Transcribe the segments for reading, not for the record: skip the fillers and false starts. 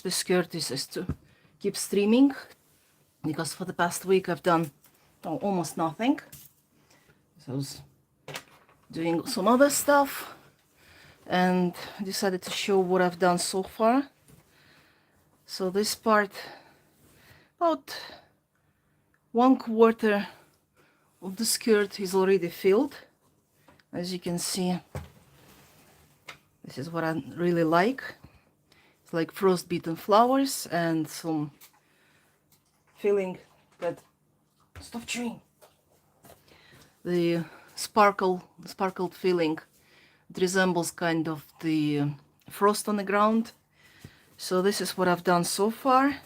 the skirt is to keep streaming, because for the past week I've done almost nothing. So I was doing some other stuff and decided to show what I've done so far. So this part, about 1/4 of the skirt is already filled. As you can see, this is what I really like. It's like frost-beaten flowers and some filling that, stop chewing, the sparkled filling. It resembles kind of the frost on the ground. So this is what I've done so far,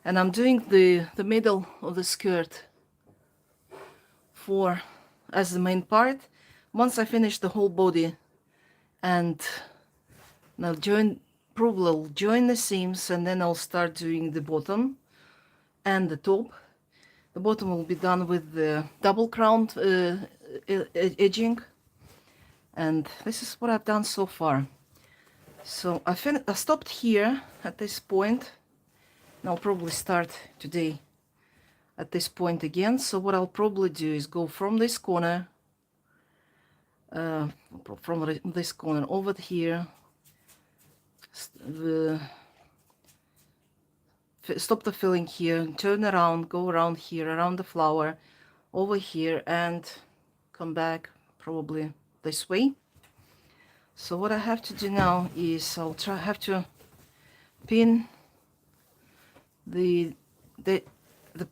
and I'm doing the middle of the skirt for as the main part. Once I finish the whole body, and I'll probably I'll join the seams, and then I'll start doing the bottom and the top. The bottom will be done with the double crown edging, and this is what I've done so far. So I stopped here at this point, and I'll probably start today at this point again. So what I'll probably do is go from this corner, over here, stop the filling here, turn around, go around here, around the flower, over here, and come back probably this way. So what I have to do now is have to pin the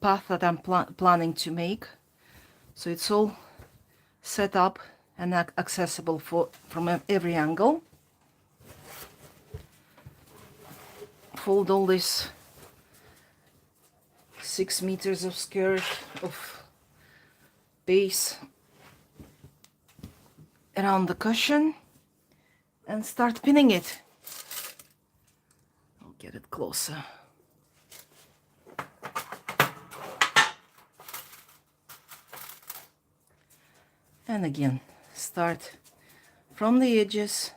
path that I'm planning to make, so it's all set up and accessible from every angle. Fold all this 6 meters of skirt of base around the cushion and start pinning it. I'll get it closer. And again, start from the edges,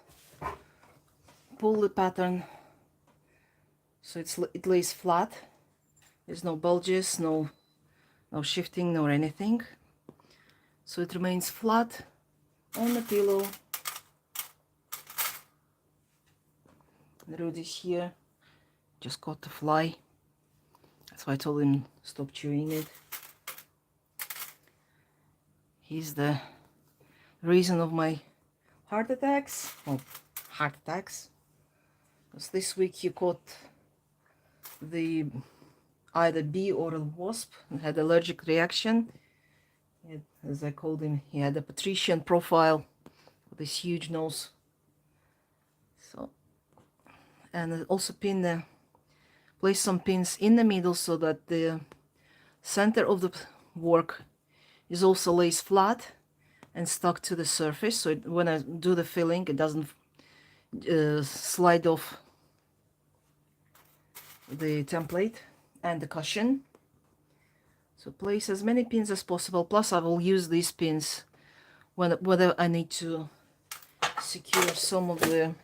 pull the pattern so it lays flat. There's no bulges, no shifting, nor anything. So it remains flat on the pillow. Rudy's here, just caught the fly. That's why I told him stop chewing it. He's the reason of my heart attacks. Well, heart attacks. Because this week he caught either bee or a wasp and had allergic reaction. As I called him, he had a patrician profile with this huge nose. So, and also place some pins in the middle so that the center of the work is also lays flat and stuck to the surface, so when I do the filling it doesn't slide off the template and the cushion. So place as many pins as possible, plus I will use these pins whether I need to secure some of the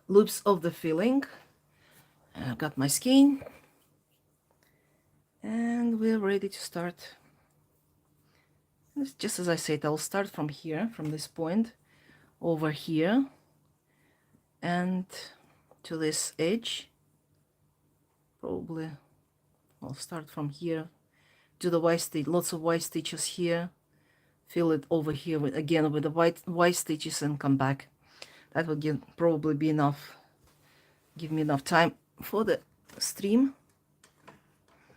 loops of the filling. And I've got my skein and we're ready to start. It's just as I said, I'll start from here, from this point over here and to this edge. Probably I'll start from here, do the white stitch, lots of white stitches here, fill it over here with the white stitches, and come back. That would probably be enough, give me enough time for the stream,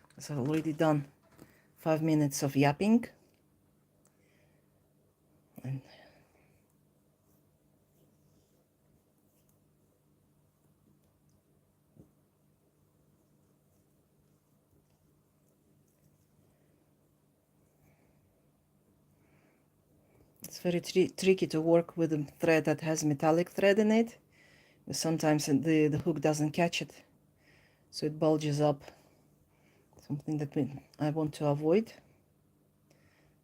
because I've already done 5 minutes of yapping. And it's very tricky to work with a thread that has metallic thread in it. Sometimes the hook doesn't catch it, so it bulges up. Something that I want to avoid.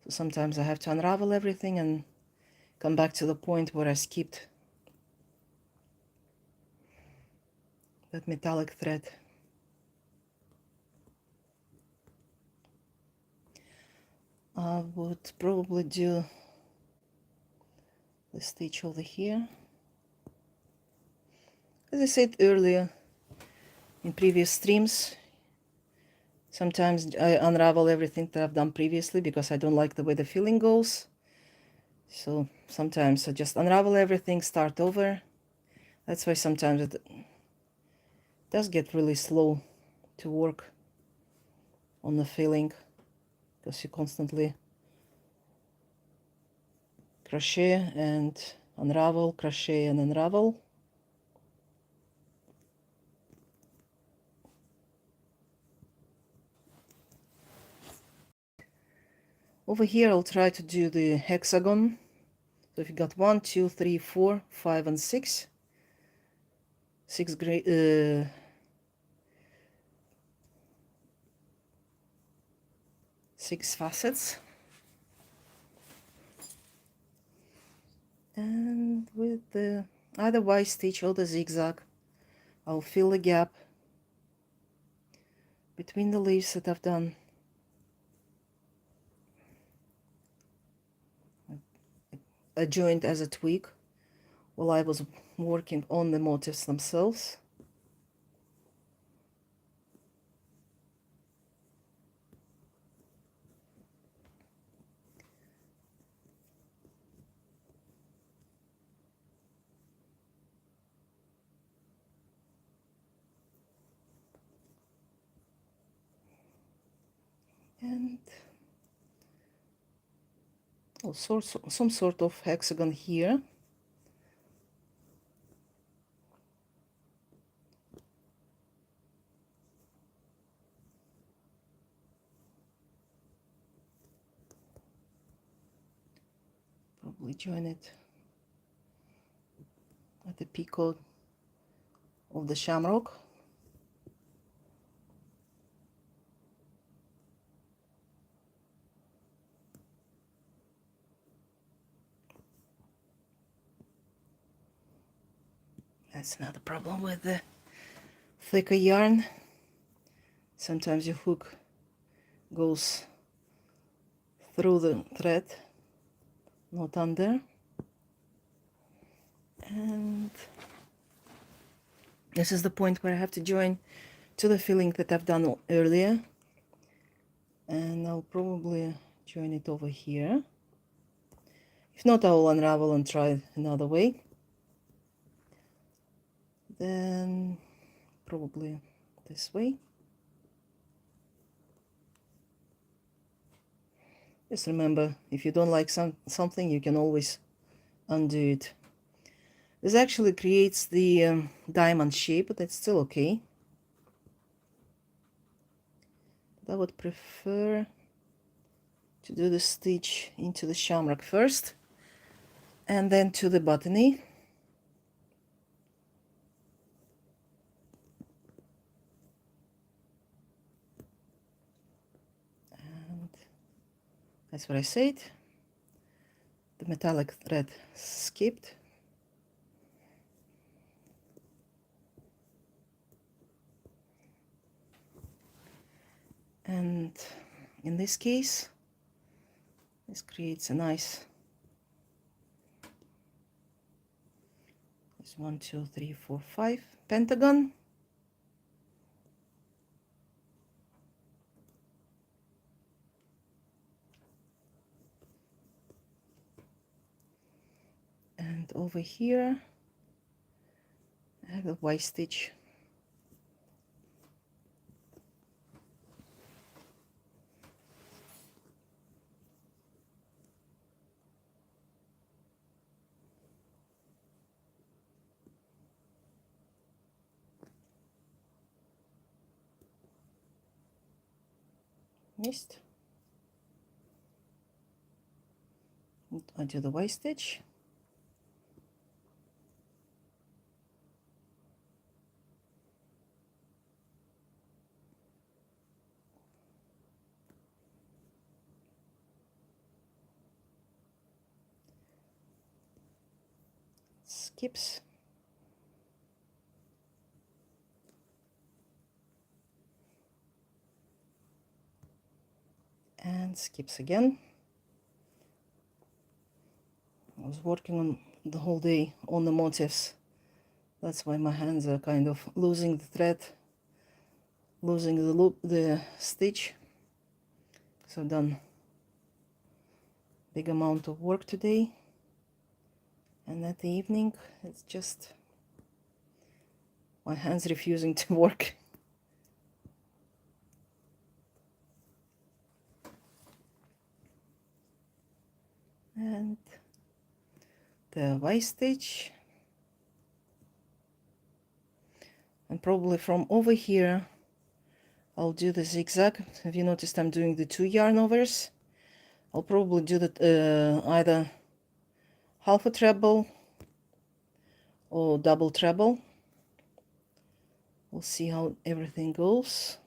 So sometimes I have to unravel everything and come back to the point where I skipped that metallic thread. I would probably do the stitch over here. As I said earlier in previous streams, sometimes I unravel everything that I've done previously because I don't like the way the filling goes. So sometimes I just unravel everything, start over. That's why sometimes it does get really slow to work on the filling, because you constantly crochet and unravel, crochet and unravel. Over here I'll try to do the hexagon. So if you got 1, 2, 3, 4, 5 and 6 6 facets, and with the either Y stitch or the zigzag I'll fill the gap between the leaves that I've done. I joined as a twig while I was working on the motifs themselves. And some sort of hexagon here. Probably join it at the picot of the shamrock. That's another problem with the thicker yarn. Sometimes your hook goes through the thread, not under. And this is the point where I have to join to the filling that I've done earlier. And I'll probably join it over here. If not, I will unravel and try another way. Then probably this way. Just remember, if you don't like something, you can always undo it. This actually creates the diamond shape, but it's still okay. But I would prefer to do the stitch into the shamrock first, and then to the botany. And that's what I said. The metallic thread skipped. And in this case, this creates a nice 1, 2, 3, 4, 5 pentagon. And over here I have a Y stitch. Missed. I do the Y stitch. Skips. and skips again. I was working on the whole day on the motifs. That's why my hands are kind of losing the thread, losing the loop, the stitch. So I've done big amount of work today, and at the evening it's just my hands refusing to work. And the Y stitch, and probably from over here I'll do the zigzag. Have you noticed I'm doing the 2 yarn overs? I'll probably do the either half a treble or double treble. We'll see how everything goes.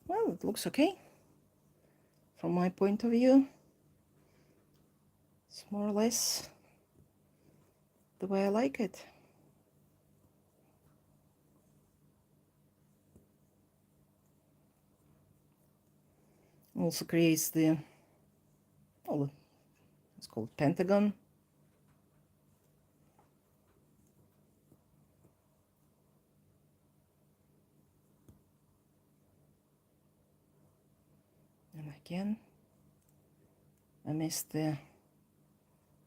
Well, it looks okay from my point of view. It's more or less the way I like it. Also creates the, oh, it's called pentagon. And again, I missed the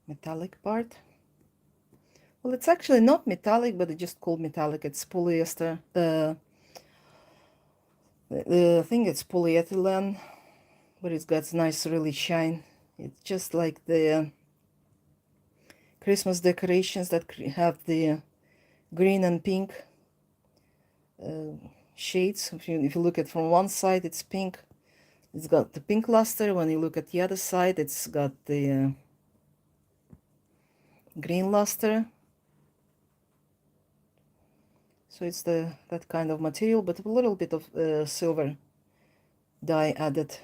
metallic part. Well, it's actually not metallic, but it's just called metallic. It's polyester. I think it's polyethylene, but it's got nice really shine. It's just like the Christmas decorations that have the green and pink shades. If you look at from one side, it's pink. It's got the pink luster. When you look at the other side, it's got the green luster. So it's that kind of material, but a little bit of silver dye added.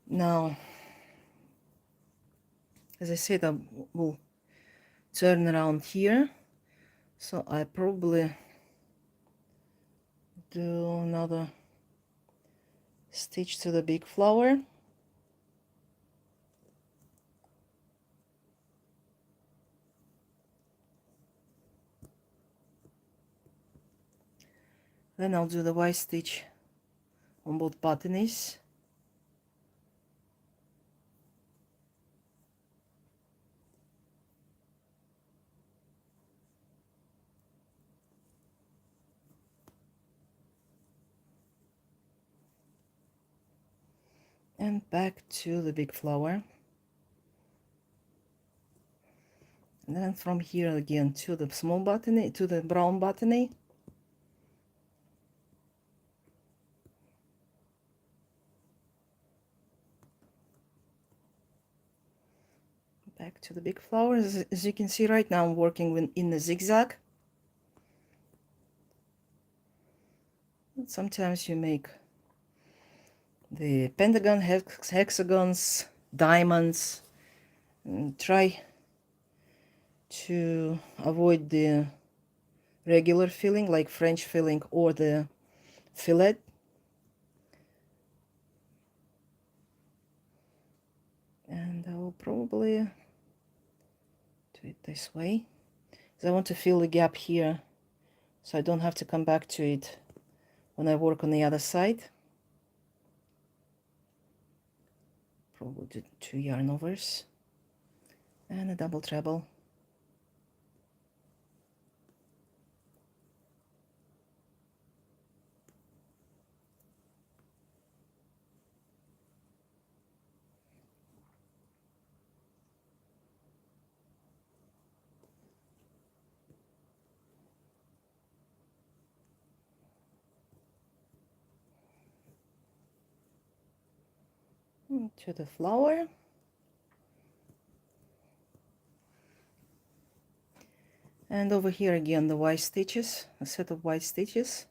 Now, as I said, I will turn around here, so I probably do another stitch to the big flower. Then I'll do the Y stitch on both bottomies. And back to the big flower. And then from here again to the small botany, to the brown botany. Back to the big flower. As you can see right now, I'm working in the zigzag. Sometimes you make the pentagon, hexagons, diamonds, and try to avoid the regular filling like French filling or the fillet. And I will probably do it this way, because I want to fill the gap here so I don't have to come back to it when I work on the other side. Probably do 2 yarn overs and a double treble. to the flower. And over here again the white stitches, a set of white stitches.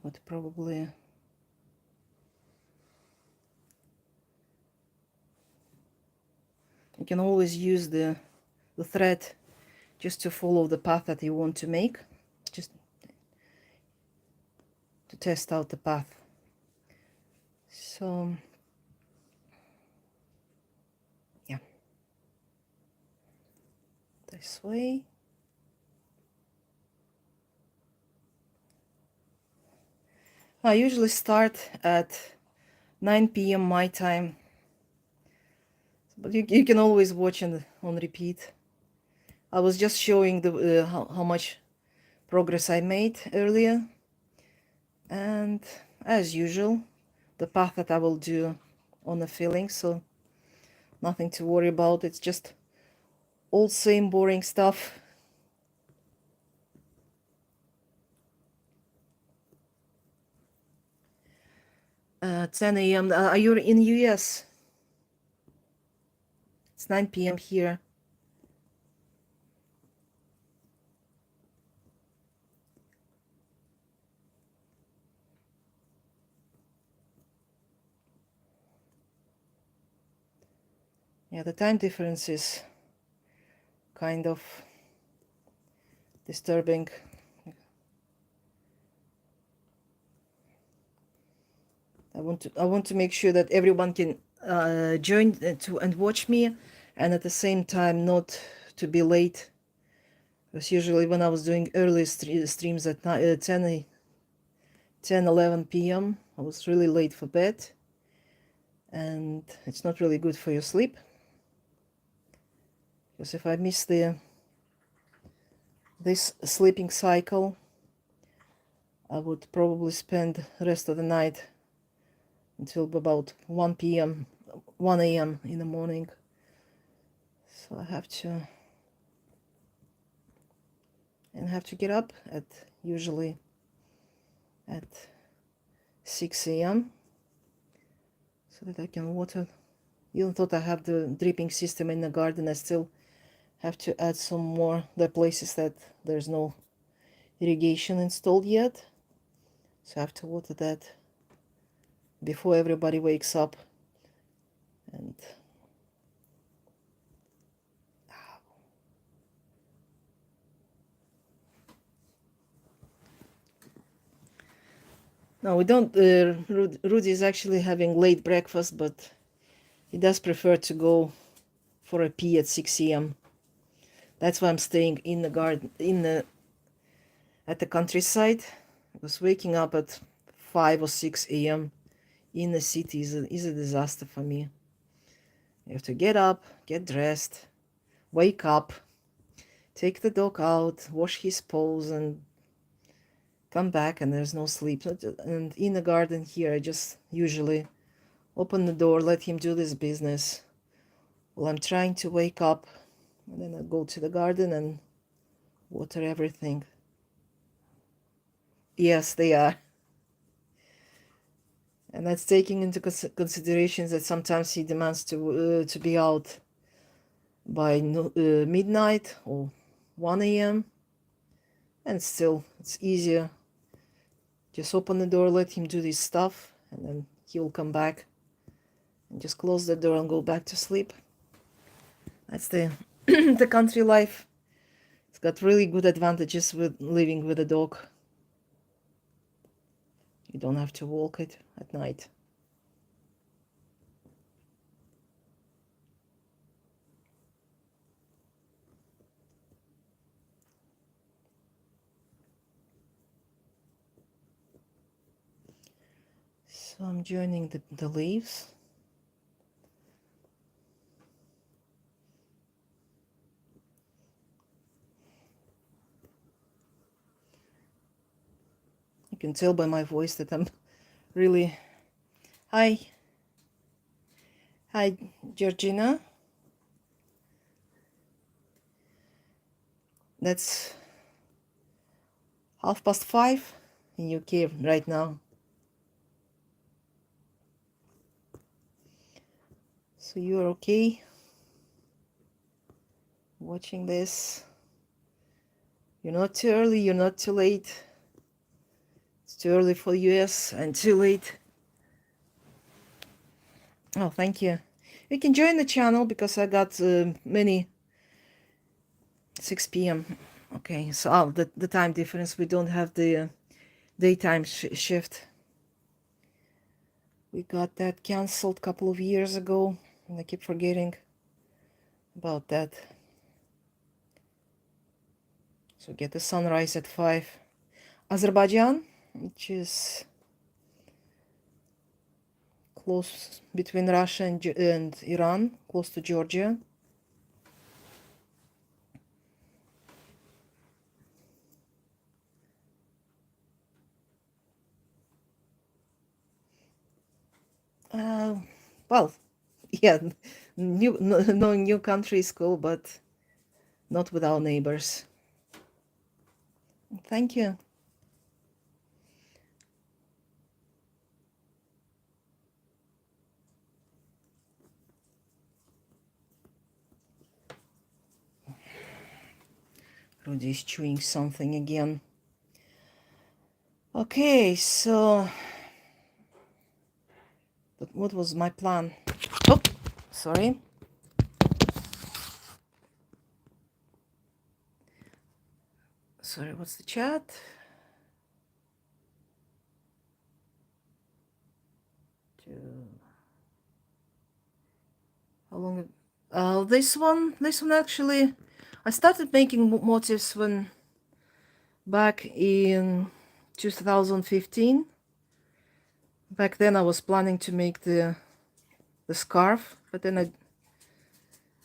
But probably you can always use the thread just to follow the path that you want to make, just to test out the path. So yeah, this way. I usually start at 9 p.m. my time, but you can always watch on repeat. I was just showing the how much progress I made earlier, and as usual the path that I will do on the filling, so nothing to worry about. It's just all same boring stuff. 10 a.m. Are you in US? It's 9 p.m. here. Yeah, the time difference is kind of disturbing. I want to make sure that everyone can join to and watch me, and at the same time not to be late. Because usually when I was doing early streams at 10 11 p.m. I was really late for bed, and it's not really good for your sleep. Because if I miss this sleeping cycle, I would probably spend the rest of the night until about 1 p.m. 1 a.m. in the morning. So I have to get up at usually at 6 a.m. so that I can water. Even though I have the dripping system in the garden, I still have to add some more the places that there's no irrigation installed yet. So I have to water that before everybody wakes up. And no, we don't. Rudy is actually having late breakfast, but he does prefer to go for a pee at 6 a.m. That's why I'm staying in the garden, at the countryside. Because waking up at 5 or 6 a.m. in the city is a disaster for me. You have to get up, get dressed, wake up, take the dog out, wash his paws, and come back, and there's no sleep. And in the garden here, I just usually open the door, let him do this business while I'm trying to wake up, and then I go to the garden and water everything. Yes, they are. And that's taking into consideration that sometimes he demands to be out by midnight or 1 a.m. and still it's easier. Just open the door, let him do this stuff, and then he'll come back and just close the door and go back to sleep. That's the the country life. It's got really good advantages with living with a dog. You don't have to walk it at night. So I'm joining the leaves. You can tell by my voice that I'm really... Hi, Georgina. That's 5:30. in UK right now. So you're okay watching this. You're not too early, you're not too late. It's too early for US and too late. Oh, thank you. You can join the channel because I got many 6 p.m. Okay, so the time difference. We don't have the daytime shift. We got that canceled a couple of years ago, and I keep forgetting about that. So get the sunrise at 5. Azerbaijan, which is close between Russia and Iran, close to Georgia. Well, yeah, no new country is cool, but not with our neighbors. Thank you. Rudy is chewing something again. Okay, so what was my plan? Oh, sorry. Sorry, what's the chat? How long? This one actually, I started making motifs when back in 2015. Back then I was planning to make the scarf, but then I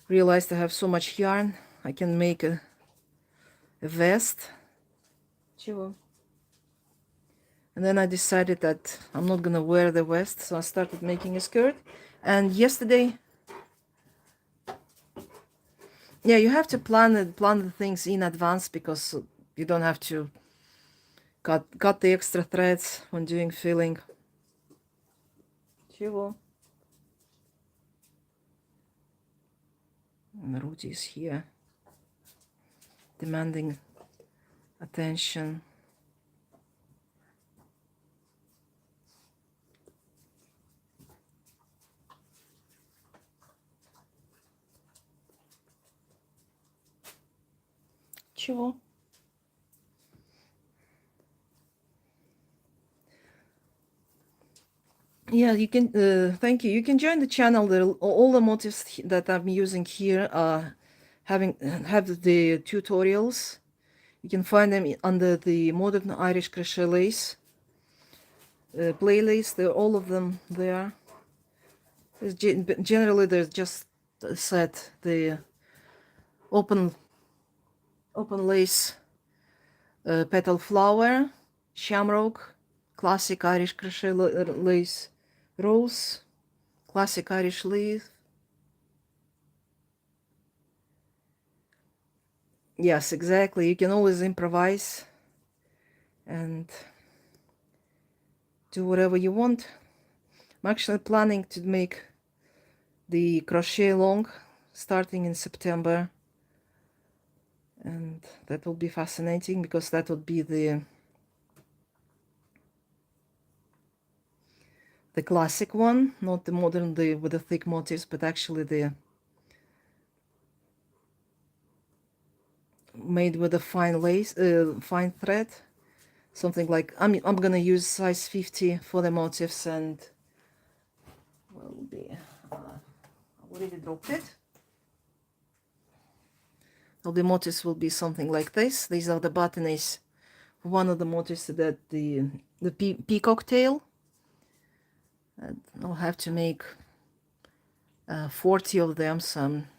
realized I have so much yarn I can make a vest. And then I decided that I'm not gonna wear the vest, so I started making a skirt. And yesterday, yeah, you have to plan the things in advance because you don't have to cut the extra threads when doing filling. And Rudy is here, demanding attention. Чего? Yeah, you can. Thank you. You can join the channel. All the motifs that I'm using here have the tutorials. You can find them under the Modern Irish Crochet Lace playlist. All of them there. Generally, there's just set the open lace petal flower, shamrock, classic Irish crochet lace rose, classic Irish leaf. Yes, exactly. You can always improvise and do whatever you want. I'm actually planning to make the crochet long starting in September, and that will be fascinating because that would be the classic one, not the modern with the thick motifs, but actually the made with a fine lace, fine thread, something like I'm gonna use size 50 for the motifs, and will be I already dropped it. All the motifs will be something like this. These are the botanies. One of the motifs that the peacock tail. And I'll have to make 40 of them, so I'm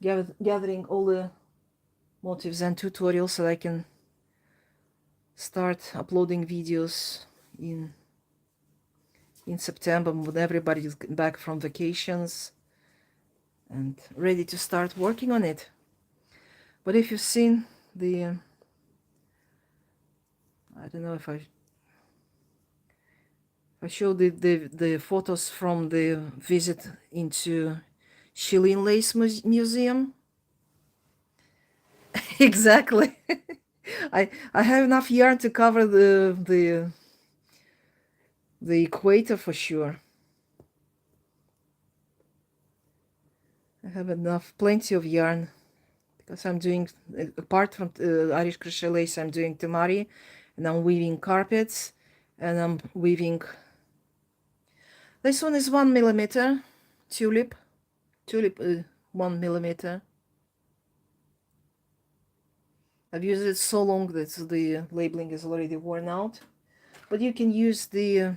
gathering all the motifs and tutorials so I can start uploading videos in September when everybody's back from vacations and ready to start working on it. But if you've seen the I don't know if I show the photos from the visit into Shilin Lace Museum. Exactly. I have enough yarn to cover the equator for sure. I have enough, plenty of yarn, because I'm doing, apart from Irish crochet lace, I'm doing tamari, and I'm weaving carpets, and I'm weaving. This one is 1mm tulip 1mm. I've used it so long that the labeling is already worn out, but you can use the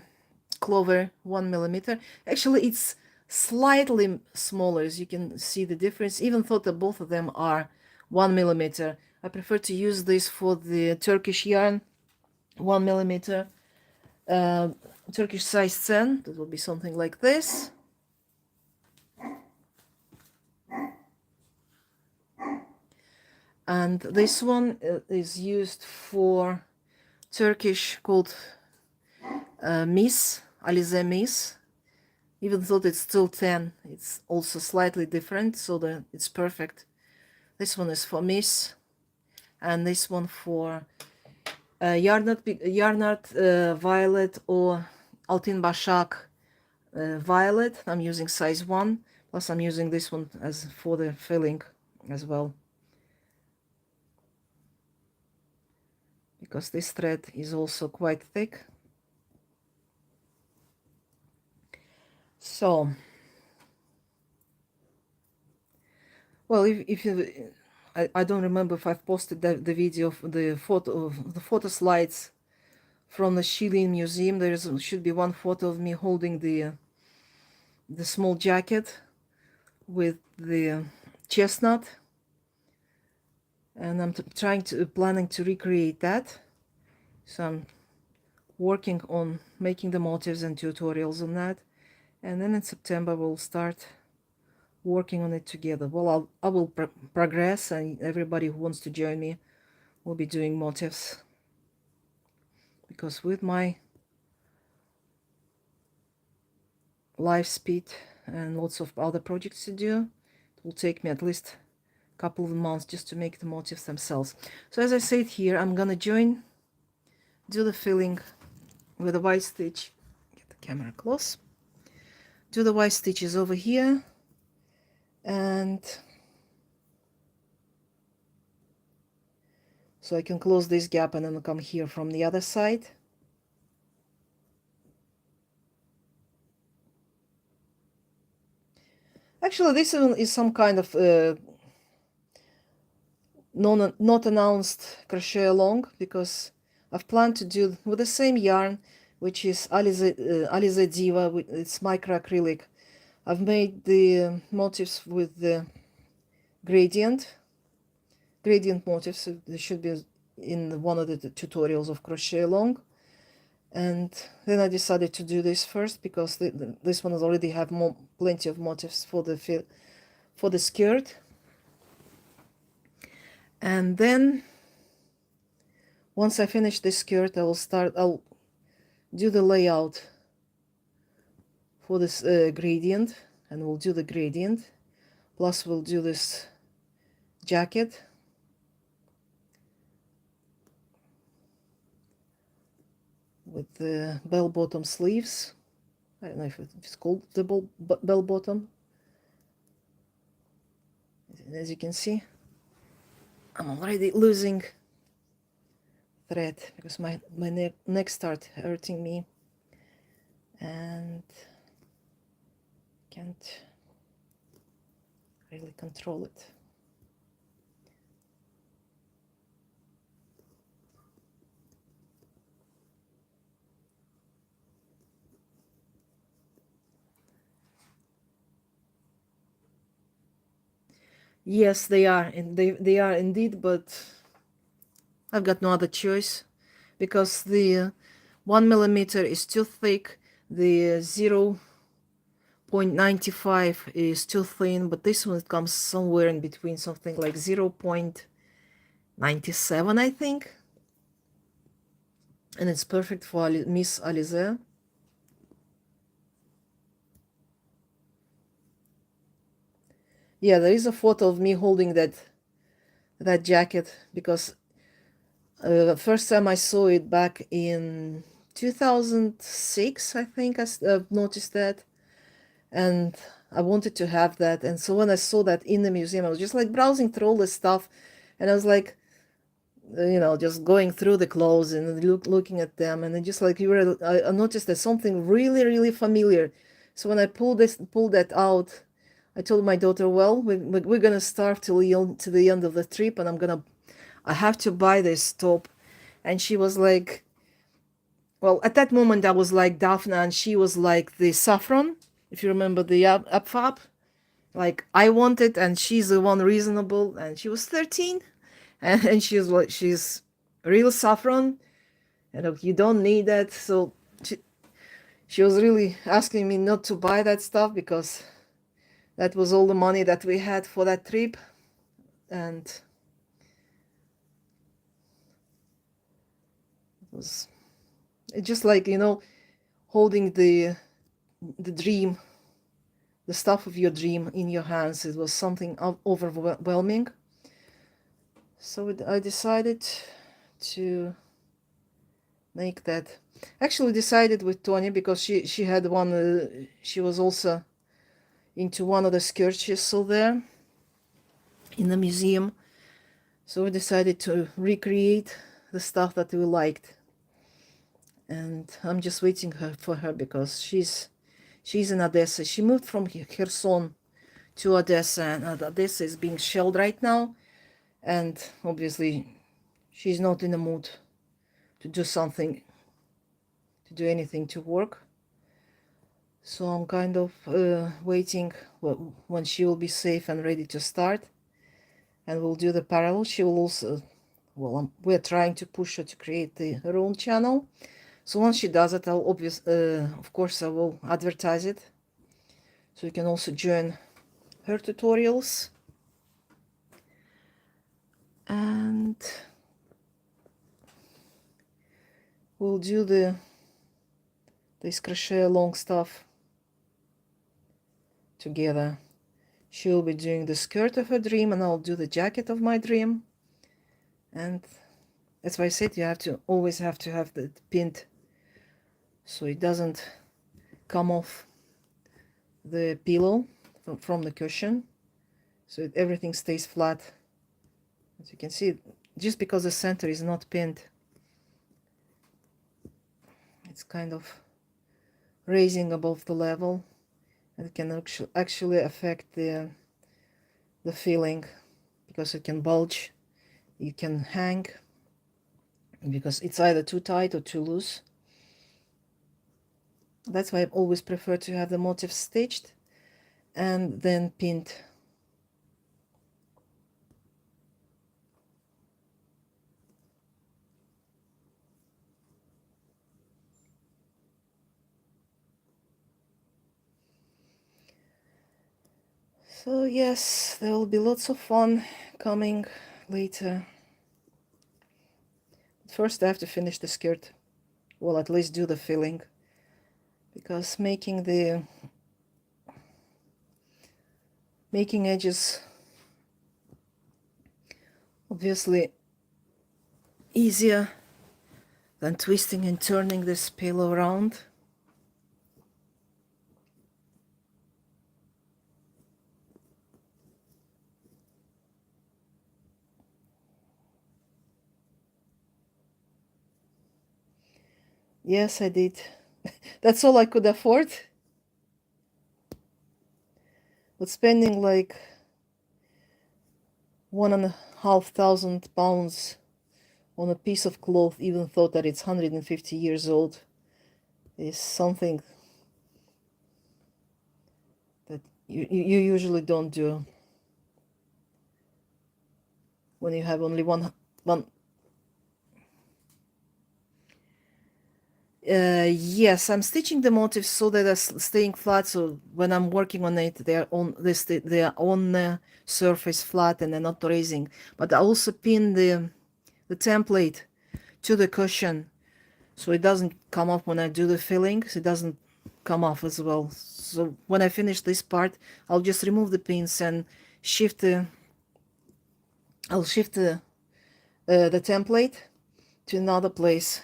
clover 1mm. Actually, it's slightly smaller, as you can see the difference, even though that both of them are 1mm. I prefer to use this for the Turkish yarn, 1mm, Turkish size 10. That will be something like this. And this one is used for Turkish, called Mis, Alize Mis. Even though it's still 10, it's also slightly different, so that it's perfect. This one is for Miss, and this one for Yarnart Violet or Altin Başak Violet. I'm using size 1, plus I'm using this one as for the filling as well, because this thread is also quite thick. So, well, if you, I don't remember if I've posted the video of the photo slides from the Shilin Museum. There should be one photo of me holding the small jacket with the chestnut, and I'm planning to recreate that. So I'm working on making the motifs and tutorials on that, and then in September we'll start working on it together. Well, I will progress, and everybody who wants to join me will be doing motifs, because with my life speed and lots of other projects to do, it will take me at least a couple of months just to make the motifs themselves. So as I said here, I'm gonna do the filling with a white stitch. Get the camera close. Do the white stitches over here, and so I can close this gap and then come here from the other side. Actually, this one is some kind of not announced crochet along, because I've planned to do with the same yarn, which is Alize Diva. It's micro acrylic. I've made the motifs with the gradient motifs. So they should be in one of the tutorials of crochet along. And then I decided to do this first, because this one already have plenty of motifs for the skirt. And then once I finish this skirt, I'll do the layout for this gradient, and we'll do the gradient, plus we'll do this jacket. With the bell-bottom sleeves. I don't know if it's called the bell-bottom. As you can see, I'm already losing thread because my neck starts hurting me, and can't really control it. Yes, they are, and they are indeed, but I've got no other choice, because the 1mm is too thick, the 0.95 is too thin, but this one comes somewhere in between, something like 0.97, I think. and it's perfect for Miss Alize. Yeah, there is a photo of me holding that jacket, because the first time I saw it back in 2006, I think I noticed that, and I wanted to have that. And so when I saw that in the museum, I was just like browsing through all this stuff, and I was like, just going through the clothes and looking at them, and then just like I noticed that something really, really familiar. So when I pulled that out, I told my daughter, well, we're gonna starve till to the end of the trip, and I have to buy this top. And she was like, well, at that moment I was like Daphne, and she was like the saffron, if you remember the Abfab. Like, I want it, and she's the one reasonable, and she was 13, and she's real saffron, and you don't need that. So she was really asking me not to buy that stuff, because that was all the money that we had for that trip. And it was just like, holding the dream, the stuff of your dream in your hands. It was something overwhelming. So I decided to make that. Actually decided with Tony, because she had one, she was also into one of the skirts she saw there in the museum. So we decided to recreate the stuff that we liked. And I'm just waiting for her, because she's in Odessa. She moved from Kherson to Odessa, and Odessa is being shelled right now. And obviously she's not in the mood to do something, to do anything, to work. So I'm kind of waiting when she will be safe and ready to start, and we'll do the parallel. She will also, well, we're trying to push her to create her own channel. So once she does it, of course I will advertise it, so you can also join her tutorials. And we'll do this crochet along stuff together. She'll be doing the skirt of her dream, and I'll do the jacket of my dream. And that's why I said you always have to have that pinned, so it doesn't come off the pillow from the cushion, so everything stays flat. As you can see, just because the center is not pinned, it's kind of raising above the level, and it can actually affect the feeling, because it can bulge, it can hang, because it's either too tight or too loose. That's why I always prefer to have the motif stitched and then pinned. So yes, there will be lots of fun coming later. First I have to finish the skirt, well, at least do the filling, because making edges obviously easier than twisting and turning this pillow around. Yes, I did. That's all I could afford. But spending like £1,500 on a piece of cloth, even though that it's 150 years old, is something that you usually don't do when you have only one. Yes, I'm stitching the motifs so that they're staying flat, so when I'm working on it, they're on the surface flat and they're not raising. But I also pin the template to the cushion, so it doesn't come off when I do the fillings. It doesn't come off as well. So when I finish this part, I'll just remove the pins and shift the I'll shift the template to another place.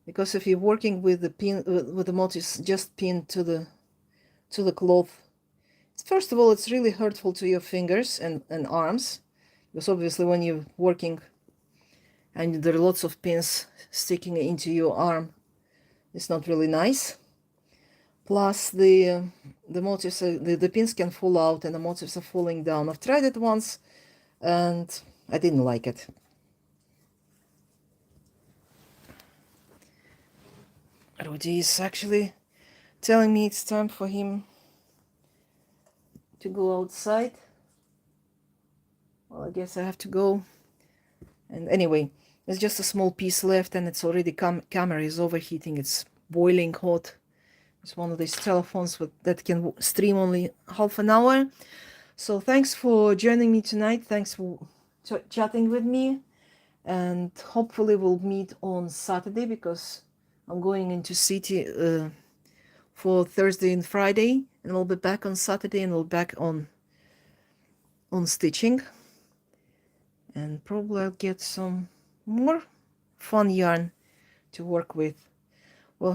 Because if you're working with the pin with the motifs just pinned to the cloth, first of all, it's really hurtful to your fingers and arms, because obviously when you're working and there are lots of pins sticking into your arm, it's not really nice. Plus the motifs, the pins can fall out and the motifs are falling down. I've tried it once and I didn't like it. Rudy is actually telling me it's time for him to go outside. Well, I guess I have to go. And anyway, there's just a small piece left and it's already camera is overheating. It's boiling hot. It's one of these telephones that can stream only half an hour. So thanks for joining me tonight. Thanks for chatting with me. And hopefully we'll meet on Saturday, because I'm going into city for Thursday and Friday, and we'll be back on Saturday, and we'll be back on stitching, and probably I'll get some more fun yarn to work with. Well,